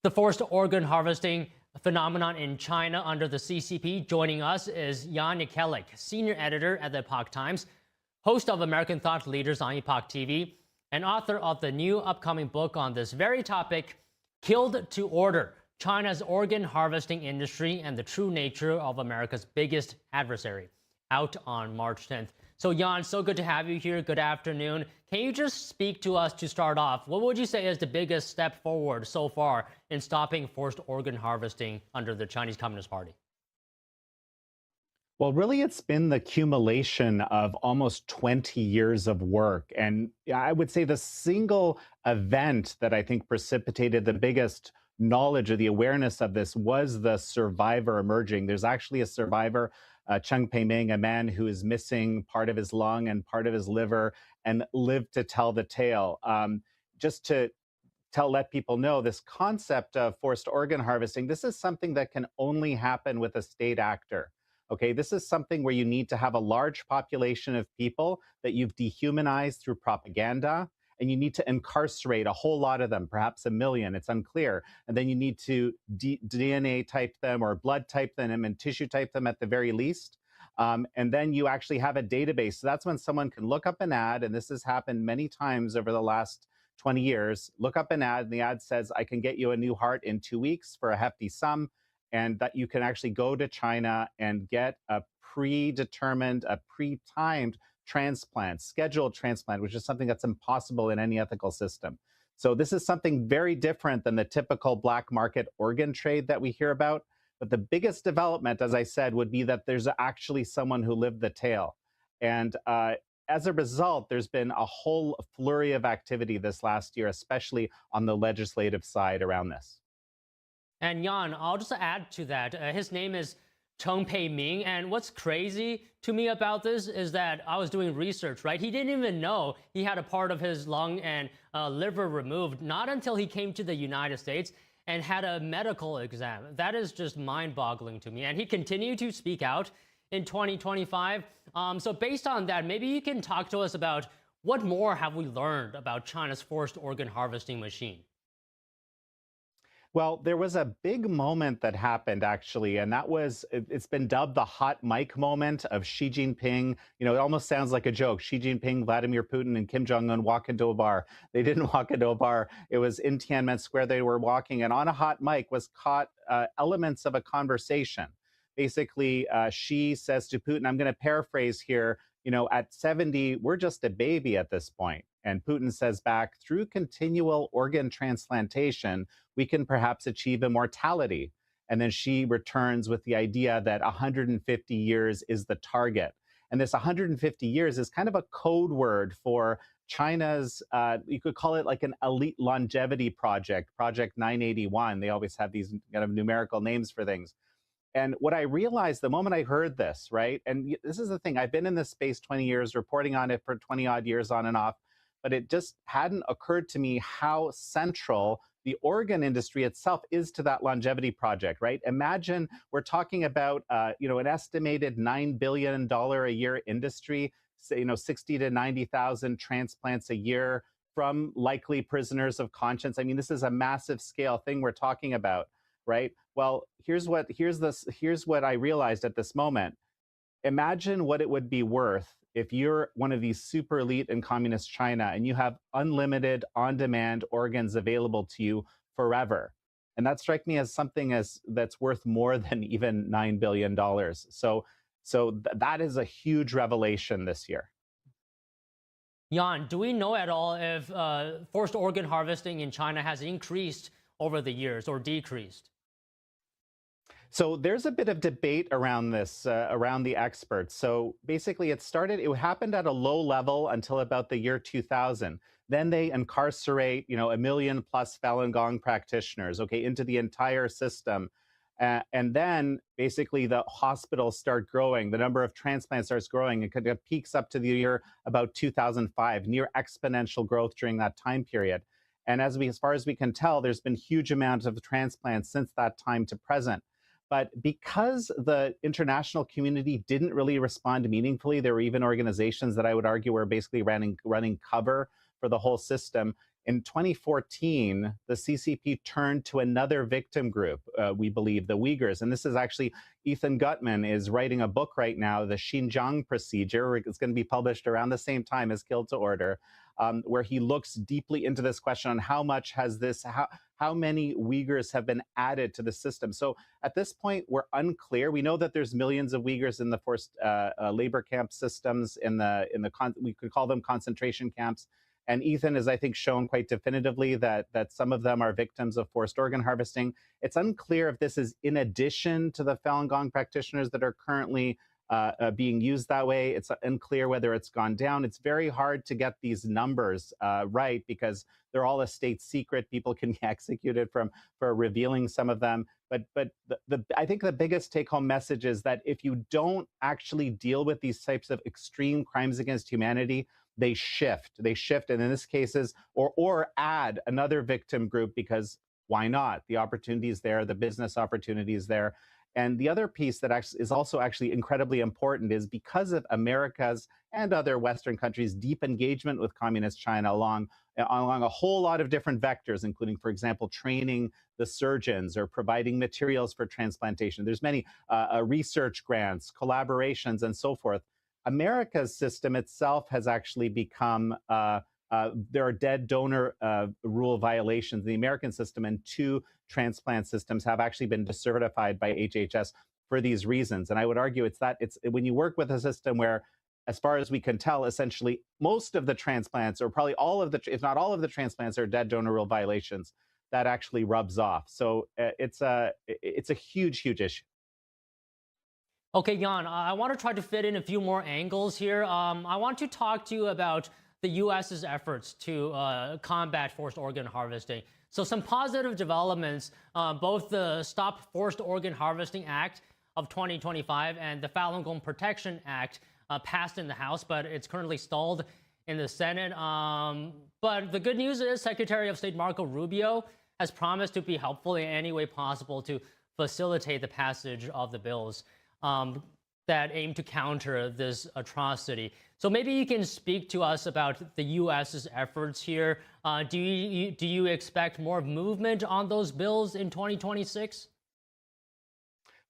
the forced organ harvesting phenomenon in China under the CCP, joining us is Jan Jekielek, senior editor at the Epoch Times, host of American Thought Leaders on Epoch TV, and author of the new upcoming book on this very topic, Killed to Order, China's Organ Harvesting Industry and the True Nature of America's Biggest Adversary, out on March 10th. So Jan, so good to have you here. Good afternoon. Can you just speak to us to start off? What would you say is the biggest step forward so far in stopping forced organ harvesting under the Chinese Communist Party? Well, really, it's been the accumulation of almost 20 years of work. And I would say the single event that I think precipitated the biggest knowledge or the awareness of this was the survivor emerging. There's actually a survivor, Cheng Pei-ming, a man who is missing part of his lung and part of his liver and lived to tell the tale. Just to let people know, this concept of forced organ harvesting, this is something that can only happen with a state actor. Okay, this is something where you need to have a large population of people that you've dehumanized through propaganda, and you need to incarcerate a whole lot of them, perhaps 1 million, it's unclear. And then you need to DNA type them or blood type them and tissue type them at the very least. And then you actually have a database. So that's when someone can look up an ad, and this has happened many times over the last 20 years, look up an ad, and the ad says, I can get you a new heart in 2 weeks for a hefty sum. And that you can actually go to China and get a predetermined, a pre-timed transplant, scheduled transplant, which is something that's impossible in any ethical system. So this is something very different than the typical black market organ trade that we hear about. But the biggest development, as I said, would be that there's actually someone who lived the tale. And as a result, there's been a whole flurry of activity this last year, especially on the legislative side around this. And Jan, I'll just add to that. His name is Cheng Pei-ming, and what's crazy to me about this is that I was doing research, right? He didn't even know he had a part of his lung and liver removed, not until he came to the United States and had a medical exam. That is just mind-boggling to me. And he continued to speak out in 2025. So based on that, maybe you can talk to us about what more have we learned about China's forced organ harvesting machine? Well, there was a big moment that happened, actually, and that was, it's been dubbed the hot mic moment of Xi Jinping. You know, it almost sounds like a joke. Xi Jinping, Vladimir Putin, and Kim Jong-un walk into a bar. They didn't walk into a bar. It was in Tiananmen Square they were walking, and on a hot mic was caught elements of a conversation. Basically, Xi says to Putin, I'm going to paraphrase here, you know, at 70, we're just a baby at this point. And Putin says back, through continual organ transplantation, we can perhaps achieve immortality. And then Xi returns with the idea that 150 years is the target. And this 150 years is kind of a code word for China's, you could call it like an elite longevity project, Project 981. They always have these kind of numerical names for things. And what I realized the moment I heard this, right, and this is the thing, I've been in this space 20 years, reporting on it for 20 odd years on and off, but it just hadn't occurred to me how central the organ industry itself is to that longevity project, right? Imagine we're talking about, you know, an estimated $9 billion a year industry, say, you know, 60 to 90,000 transplants a year from likely prisoners of conscience. I mean, this is a massive scale thing we're talking about, right? Well, here's what I realized at this moment. Imagine what it would be worth if you're one of these super elite in communist China and you have unlimited on-demand organs available to you forever. And that strikes me as something that's worth more than even $9 billion. So that is a huge revelation this year. Jan, do we know at all if forced organ harvesting in China has increased over the years or decreased? So there's a bit of debate around this, around the experts. So basically it happened at a low level until about the year 2000. Then they incarcerate, you know, 1 million plus Falun Gong practitioners, okay, into the entire system. And then basically the hospitals start growing, the number of transplants starts growing. It peaks up to the year about 2005, near exponential growth during that time period. And as far as we can tell, there's been huge amounts of transplants since that time to present. But because the international community didn't really respond meaningfully, there were even organizations that I would argue were basically running cover for the whole system. In 2014, the CCP turned to another victim group, we believe, the Uyghurs. And this is actually, Ethan Gutman is writing a book right now, The Xinjiang Procedure. It's going to be published around the same time as Kill to Order, where he looks deeply into this question on how much has this, how many Uyghurs have been added to the system. So at this point, we're unclear. We know that there's millions of Uyghurs in the forced labor camp systems, we could call them concentration camps. And Ethan has, I think, shown quite definitively that some of them are victims of forced organ harvesting. It's unclear if this is in addition to the Falun Gong practitioners that are currently being used that way. It's unclear whether it's gone down. It's very hard to get these numbers right because they're all a state secret. People can be executed for revealing some of them. But I think the biggest take-home message is that if you don't actually deal with these types of extreme crimes against humanity, they shift, and in this cases, or add another victim group, because why not? The opportunity is there, the business opportunity is there. And the other piece that is also actually incredibly important is because of America's and other Western countries' deep engagement with Communist China along a whole lot of different vectors, including, for example, training the surgeons or providing materials for transplantation. There's many research grants, collaborations, and so forth. America's system itself has actually become, there are dead donor rule violations in the American system, and 2 transplant systems have actually been decertified by HHS for these reasons. And I would argue it's when you work with a system where, as far as we can tell, essentially most of the transplants, or probably all of the, if not all of the transplants, are dead donor rule violations, that actually rubs off. So it's a huge, huge issue. Okay, Jan, I want to try to fit in a few more angles here. I want to talk to you about the U.S.'s efforts to combat forced organ harvesting. So some positive developments, both the Stop Forced Organ Harvesting Act of 2025 and the Falun Gong Protection Act passed in the House, but it's currently stalled in the Senate. But the good news is Secretary of State Marco Rubio has promised to be helpful in any way possible to facilitate the passage of the bills that aim to counter this atrocity. So maybe you can speak to us about the U.S.'s efforts here. Do you expect more movement on those bills in 2026?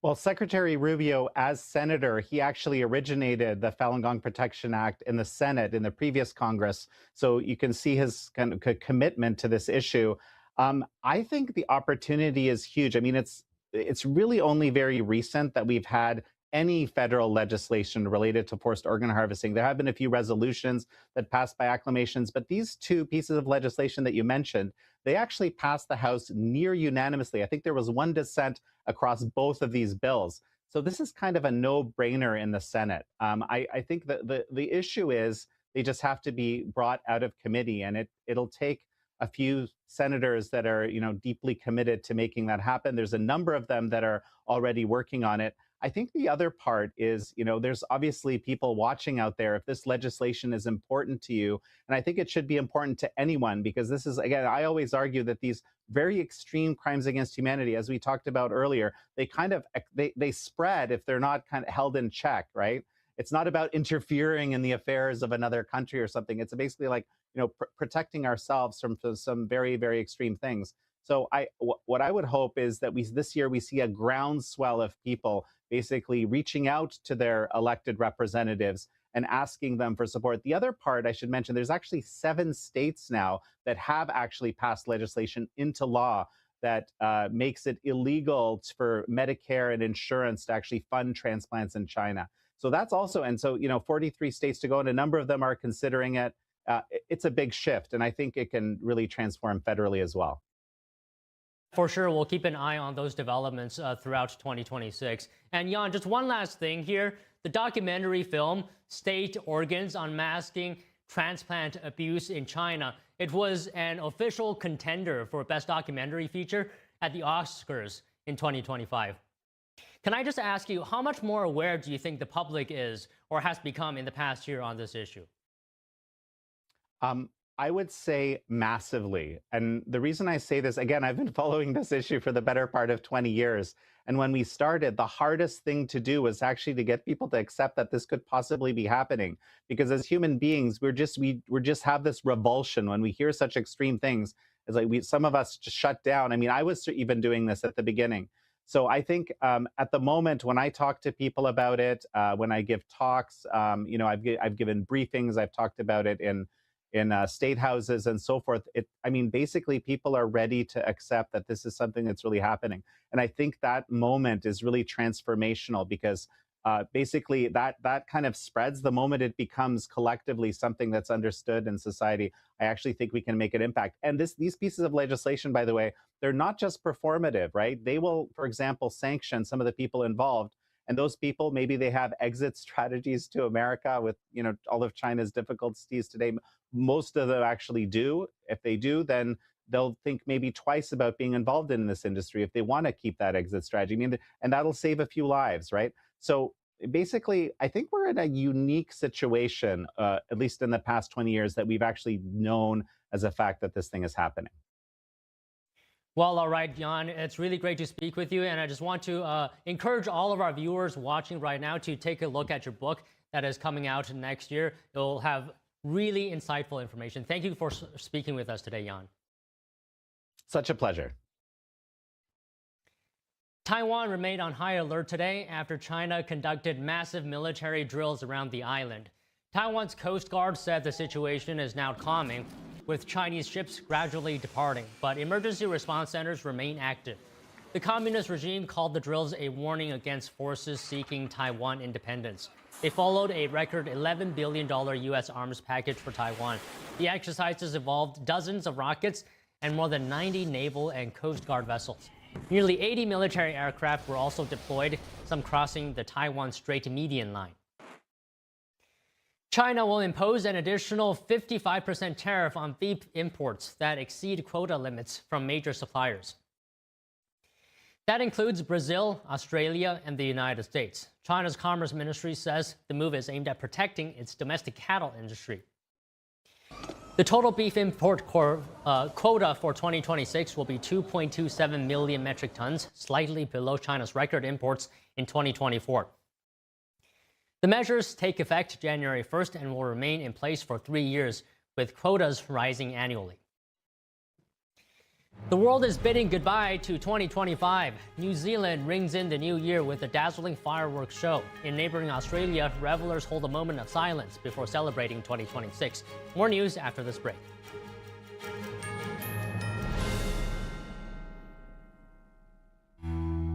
Well, Secretary Rubio, as senator, he actually originated the Falun Gong Protection Act in the Senate in the previous Congress. So you can see his kind of commitment to this issue. I think the opportunity is huge. I mean, it's really only very recent that we've had any federal legislation related to forced organ harvesting. There have been a few resolutions that passed by acclamations, but these 2 pieces of legislation that you mentioned, they actually passed the House near unanimously. I think there was 1 dissent across both of these bills. So this is kind of a no-brainer in the Senate. I think that the issue is they just have to be brought out of committee, and it'll take a few senators that are, deeply committed to making that happen. There's a number of them that are already working on it. I think the other part is, there's obviously people watching out there. If this legislation is important to you, and I think it should be important to anyone, because this is, again, I always argue that these very extreme crimes against humanity, as we talked about earlier, they spread if they're not kind of held in check, right? It's not about interfering in the affairs of another country or something. It's basically like, protecting ourselves from some very, very extreme things. So what I would hope is that this year we see a groundswell of people basically reaching out to their elected representatives and asking them for support. The other part I should mention, there's actually 7 states now that have actually passed legislation into law that makes it illegal for Medicare and insurance to actually fund transplants in China. So that's also, and so, 43 states to go, and a number of them are considering it. It's a big shift, and I think it can really transform federally as well. For sure, we'll keep an eye on those developments throughout 2026. And Jan, just one last thing here. The documentary film, State Organs Unmasking Transplant Abuse in China, it was an official contender for Best Documentary Feature at the Oscars in 2025. Can I just ask you, how much more aware do you think the public is or has become in the past year on this issue? I would say massively. And the reason I say this, again, I've been following this issue for the better part of 20 years. And when we started, the hardest thing to do was actually to get people to accept that this could possibly be happening. Because as human beings, we just have this revulsion when we hear such extreme things. It's like some of us just shut down. I mean, I was even doing this at the beginning. So I think at the moment when I talk to people about it, when I give talks, you know, I've given briefings, I've talked about it in state houses and so forth. I mean, basically people are ready to accept that this is something that's really happening. And I think that moment is really transformational because basically that kind of spreads the moment it becomes collectively something that's understood in society. I actually think we can make an impact. And these pieces of legislation, by the way, they're not just performative, right? They will, for example, sanction some of the people involved. And those people, maybe they have exit strategies to America with, you know, all of China's difficulties today. Most of them actually do. If they do, then they'll think maybe twice about being involved in this industry if they want to keep that exit strategy. I mean, and that'll save a few lives, right? So basically, I think we're in a unique situation, at least in the past 20 years, that we've actually known as a fact that this thing is happening. Well, all right, Jan, it's really great to speak with you. And I just want to encourage all of our viewers watching right now to take a look at your book that is coming out next year. It will have really insightful information. Thank you for speaking with us today, Jan. Such a pleasure. Taiwan remained on high alert today after China conducted massive military drills around the island. Taiwan's Coast Guard said the situation is now calming, with Chinese ships gradually departing, but emergency response centers remain active. The communist regime called the drills a warning against forces seeking Taiwan independence. They followed a record $11 billion U.S. arms package for Taiwan. The exercises involved dozens of rockets and more than 90 naval and Coast Guard vessels. Nearly 80 military aircraft were also deployed, some crossing the Taiwan Strait median line. China will impose an additional 55% tariff on beef imports that exceed quota limits from major suppliers. That includes Brazil, Australia, and the United States. China's Commerce Ministry says the move is aimed at protecting its domestic cattle industry. The total beef import quota for 2026 will be 2.27 million metric tons, slightly below China's record imports in 2024. The measures take effect January 1st and will remain in place for 3 years, with quotas rising annually. The world is bidding goodbye to 2025. New Zealand rings in the new year with a dazzling fireworks show. In neighboring Australia, revelers hold a moment of silence before celebrating 2026. More news after this break.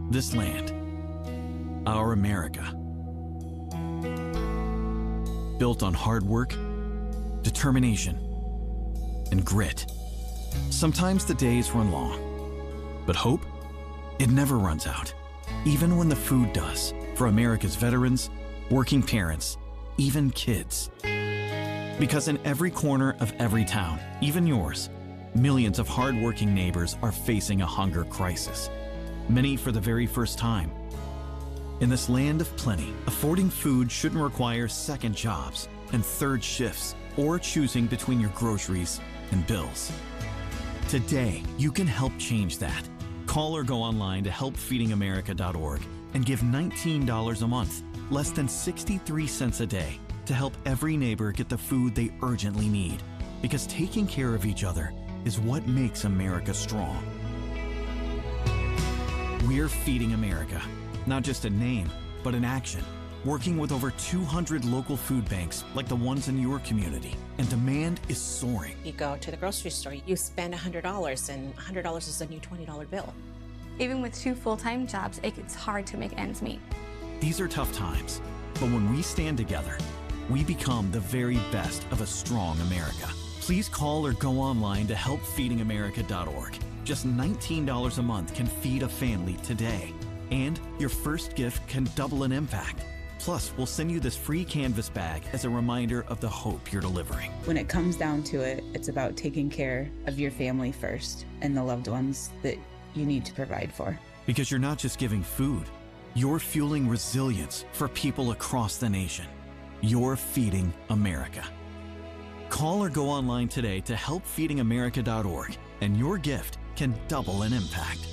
This land, our America, built on hard work, determination, and grit. Sometimes the days run long, but hope, it never runs out, even when the food does, for America's veterans, working parents, even kids. Because in every corner of every town, even yours, millions of hard-working neighbors are facing a hunger crisis, many for the very first time. In this land of plenty, affording food shouldn't require second jobs and third shifts or choosing between your groceries and bills. Today, you can help change that. Call or go online to helpfeedingamerica.org and give $19 a month, less than 63 cents a day, to help every neighbor get the food they urgently need. Because taking care of each other is what makes America strong. We're Feeding America. Not just a name, but an action. Working with over 200 local food banks like the ones in your community. And demand is soaring. You go to the grocery store, you spend $100, and $100 is a new $20 bill. Even with 2 full-time jobs, it's hard to make ends meet. These are tough times, but when we stand together, we become the very best of a strong America. Please call or go online to helpfeedingamerica.org. Just $19 a month can feed a family today. And your first gift can double an impact. Plus, we'll send you this free canvas bag as a reminder of the hope you're delivering. When it comes down to it, it's about taking care of your family first and the loved ones that you need to provide for. Because you're not just giving food, you're fueling resilience for people across the nation. You're feeding America. Call or go online today to helpfeedingamerica.org, and your gift can double in impact.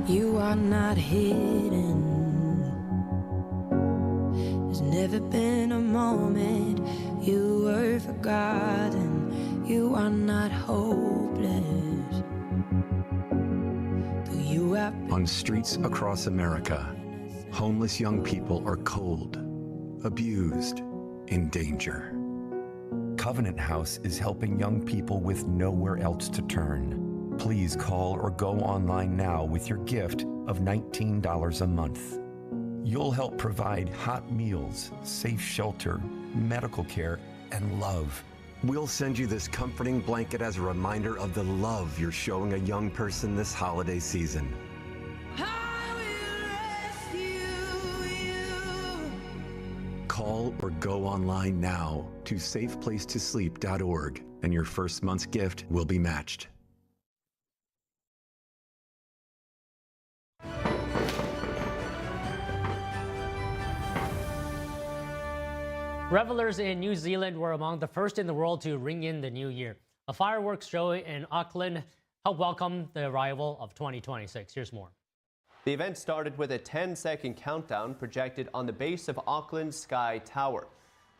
You are not hidden. There's never been a moment you were forgotten. You are not hopeless. Though you have on streets across America, homeless young people are cold, abused, in danger. Covenant House is helping young people with nowhere else to turn. Please call or go online now with your gift of $19 a month. You'll help provide hot meals, safe shelter, medical care, and love. We'll send you this comforting blanket as a reminder of the love you're showing a young person this holiday season. Call or go online now to safeplacetosleep.org, and your first month's gift will be matched. Revelers in New Zealand were among the first in the world to ring in the new year. A fireworks show in Auckland helped welcome the arrival of 2026. Here's more. The event started with a 10-second countdown projected on the base of Auckland's Sky Tower.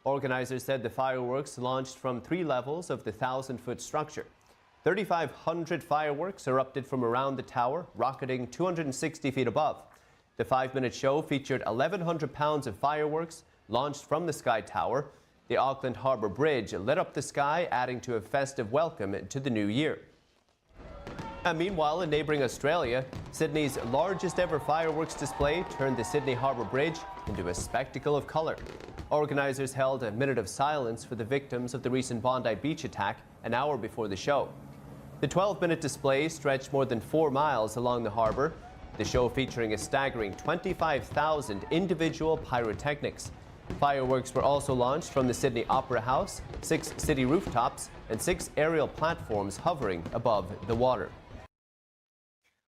Organizers said the fireworks launched from 3 levels of the 1,000-foot structure. 3,500 fireworks erupted from around the tower, rocketing 260 feet above. The 5-minute show featured 1,100 pounds of fireworks launched from the Sky Tower. The Auckland Harbour Bridge lit up the sky, adding to a festive welcome to the new year. And meanwhile, in neighbouring Australia, Sydney's largest ever fireworks display turned the Sydney Harbour Bridge into a spectacle of colour. Organisers held a minute of silence for the victims of the recent Bondi Beach attack an hour before the show. The 12-minute display stretched more than 4 miles along the harbour, the show featuring a staggering 25,000 individual pyrotechnics. Fireworks were also launched from the Sydney Opera House, 6 city rooftops, and 6 aerial platforms hovering above the water.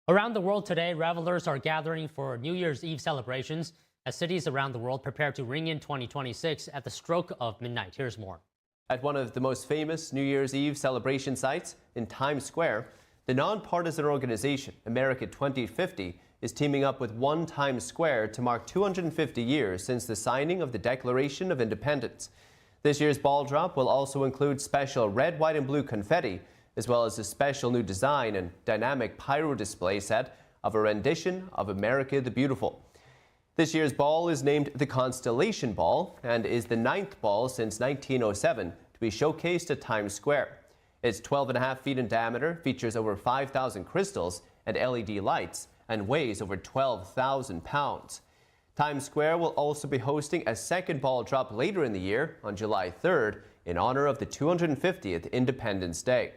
Around the world today, revelers are gathering for New Year's Eve celebrations as cities around the world prepare to ring in 2026 at the stroke of midnight. Here's more. At one of the most famous New Year's Eve celebration sites in Times Square, the nonpartisan organization America 2050 is teaming up with One Times Square to mark 250 years since the signing of the Declaration of Independence. This year's ball drop will also include special red, white, and blue confetti, as well as a special new design and dynamic pyro display set of a rendition of America the Beautiful. This year's ball is named the Constellation Ball and is the 9th ball since 1907 to be showcased at Times Square. It's 12.5 feet in diameter, features over 5,000 crystals and LED lights, and weighs over 12,000 pounds. Times Square will also be hosting a second ball drop later in the year on July 3rd in honor of the 250th Independence Day.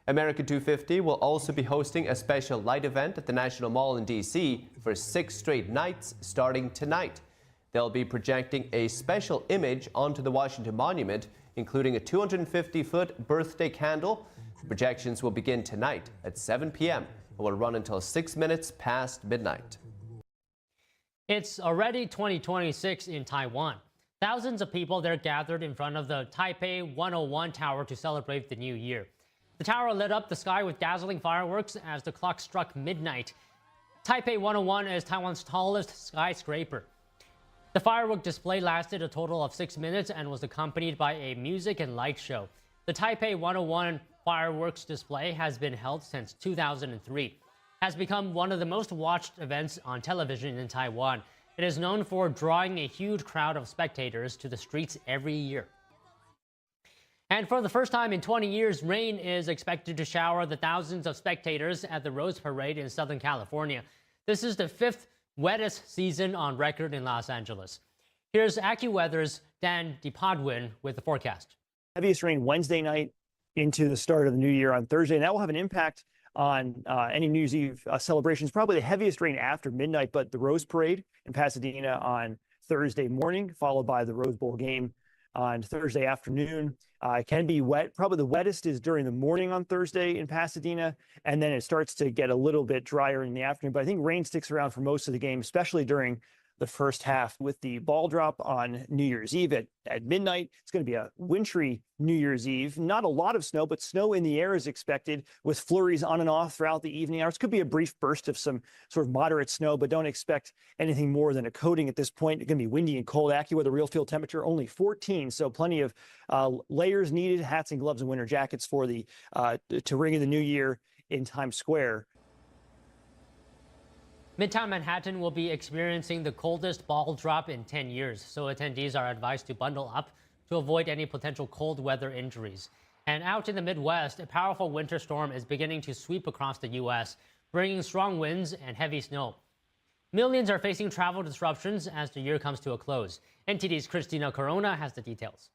America 250 will also be hosting a special light event at the National Mall in D.C. for 6 straight nights starting tonight. They'll be projecting a special image onto the Washington Monument, including a 250-foot birthday candle. The projections will begin tonight at 7 p.m. and will run until 6 minutes past midnight. It's already 2026 in Taiwan. Thousands of people there gathered in front of the Taipei 101 tower to celebrate the new year. The tower lit up the sky with dazzling fireworks as the clock struck midnight. Taipei 101 is Taiwan's tallest skyscraper. The firework display lasted a total of 6 minutes and was accompanied by a music and light show. The Taipei 101 fireworks display has been held since 2003, has become one of the most watched events on television in Taiwan. It is known for drawing a huge crowd of spectators to the streets every year. And for the first time in 20 years, rain is expected to shower the thousands of spectators at the Rose Parade in Southern California. This is the 5th wettest season on record in Los Angeles. Here's AccuWeather's Dan DePodwin with the forecast. Heaviest rain Wednesday night into the start of the new year on Thursday, and that will have an impact on any New Year's Eve celebrations. Probably the heaviest rain after midnight, but the Rose Parade in Pasadena on Thursday morning, followed by the Rose Bowl game on Thursday afternoon. It can be wet. Probably the wettest is during the morning on Thursday in Pasadena, and then it starts to get a little bit drier in the afternoon. But I think rain sticks around for most of the game, especially during the first half. With the ball drop on New Year's Eve at midnight, it's going to be a wintry New Year's Eve. Not a lot of snow, but snow in the air is expected with flurries on and off throughout the evening hours. Could be a brief burst of some sort of moderate snow, but don't expect anything more than a coating at this point. It's going to be windy and cold. AccuWeather real field temperature only 14, so plenty of layers needed, hats and gloves and winter jackets for the to ring in the new year in Times Square. Midtown Manhattan will be experiencing the coldest ball drop in 10 years, so attendees are advised to bundle up to avoid any potential cold weather injuries. And out in the Midwest, a powerful winter storm is beginning to sweep across the U.S., bringing strong winds and heavy snow. Millions are facing travel disruptions as the year comes to a close. NTD's Christina Corona has the details.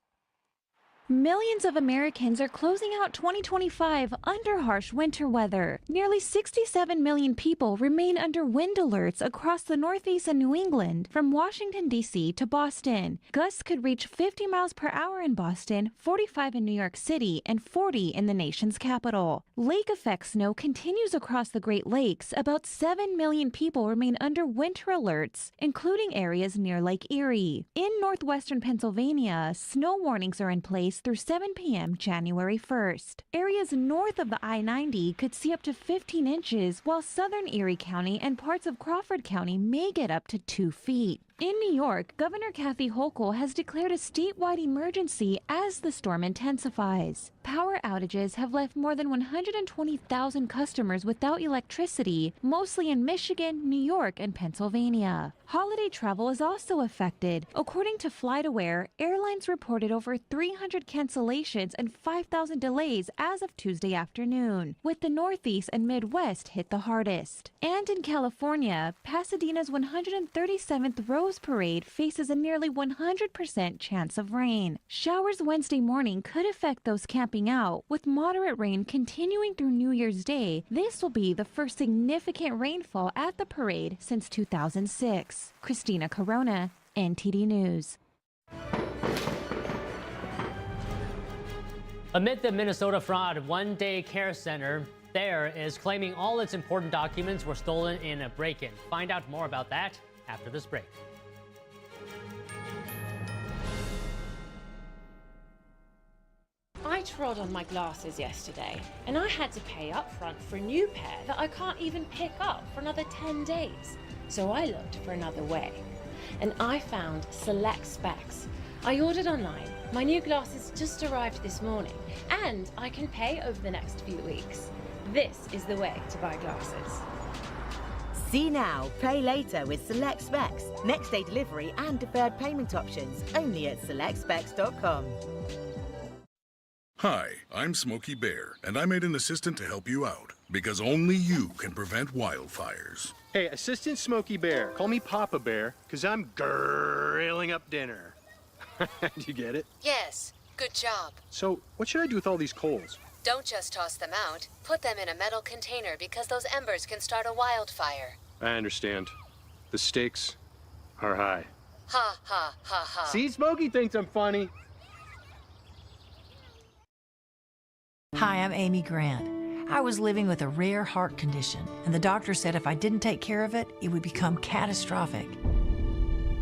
Millions of Americans are closing out 2025 under harsh winter weather. Nearly 67 million people remain under wind alerts across the Northeast and New England, from Washington, D.C. to Boston. Gusts could reach 50 miles per hour in Boston, 45 in New York City, and 40 in the nation's capital. Lake effect snow continues across the Great Lakes. About 7 million people remain under winter alerts, including areas near Lake Erie. In northwestern Pennsylvania, snow warnings are in place through 7 p.m. January 1st. Areas north of the I-90 could see up to 15 inches, while southern Erie County and parts of Crawford County may get up to 2 feet. In New York, Governor Kathy Hochul has declared a statewide emergency as the storm intensifies. Power outages have left more than 120,000 customers without electricity, mostly in Michigan, New York, and Pennsylvania. Holiday travel is also affected. According to FlightAware, airlines reported over 300 cancellations and 5,000 delays as of Tuesday afternoon, with the Northeast and Midwest hit the hardest. And in California, Pasadena's 137th Rose Parade faces a nearly 100% chance of rain. Showers Wednesday morning could affect those camping out, with moderate rain continuing through New Year's Day. This will be the first significant rainfall at the parade since 2006. Christina Corona, NTD News. Amid the Minnesota fraud, one day care center there is claiming all its important documents were stolen in a break-in. Find out more about that after this break. I trod on my glasses yesterday, and I had to pay up front for a new pair that I can't even pick up for another 10 days. So I looked for another way, and I found Select Specs. I ordered online. My new glasses just arrived this morning, and I can pay over the next few weeks. This is the way to buy glasses. See now, pay later with Select Specs. Next day delivery and deferred payment options only at selectspecs.com. Hi, I'm Smokey Bear, and I made an assistant to help you out, because only you can prevent wildfires. Hey, Assistant Smokey Bear, call me Papa Bear, because I'm grilling up dinner. Do you get it? Yes, good job. So, what should I do with all these coals? Don't just toss them out. Put them in a metal container because those embers can start a wildfire. I understand. The stakes are high. Ha, ha, ha, ha. See, Smokey thinks I'm funny. Hi, I'm Amy Grant. I was living with a rare heart condition, and the doctor said if I didn't take care of it, it would become catastrophic.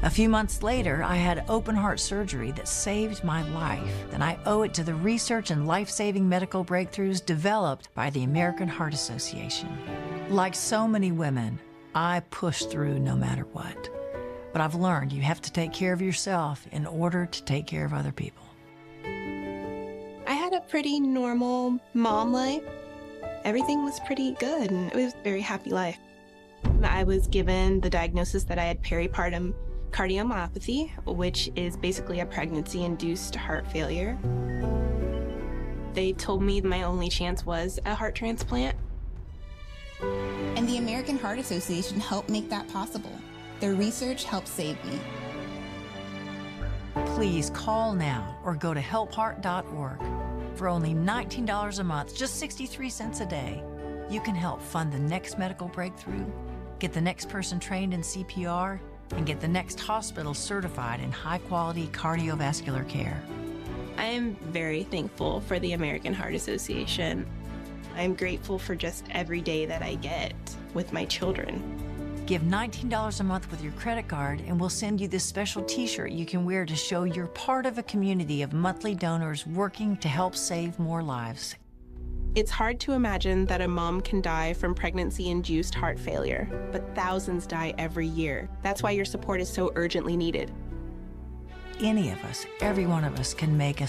A few months later, I had open heart surgery that saved my life, and I owe it to the research and life-saving medical breakthroughs developed by the American Heart Association. Like so many women, I pushed through no matter what. But I've learned you have to take care of yourself in order to take care of other people. I had a pretty normal mom life. Everything was pretty good, and it was a very happy life. I was given the diagnosis that I had peripartum cardiomyopathy, which is basically a pregnancy-induced heart failure. They told me my only chance was a heart transplant. And the American Heart Association helped make that possible. Their research helped save me. Please call now or go to helpheart.org. For only $19 a month, just 63 cents a day, you can help fund the next medical breakthrough, get the next person trained in CPR, and get the next hospital certified in high-quality cardiovascular care. I am very thankful for the American Heart Association. I'm grateful for just every day that I get with my children. Give $19 a month with your credit card, and we'll send you this special t-shirt you can wear to show you're part of a community of monthly donors working to help save more lives. It's hard to imagine that a mom can die from pregnancy-induced heart failure, but thousands die every year. That's why your support is so urgently needed. Any of us, every one of us, can make a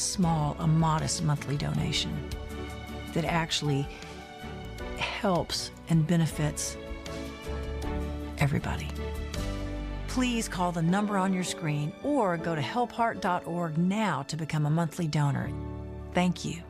modest monthly donation that actually helps and benefits everybody. Please call the number on your screen or go to helpheart.org now to become a monthly donor. Thank you.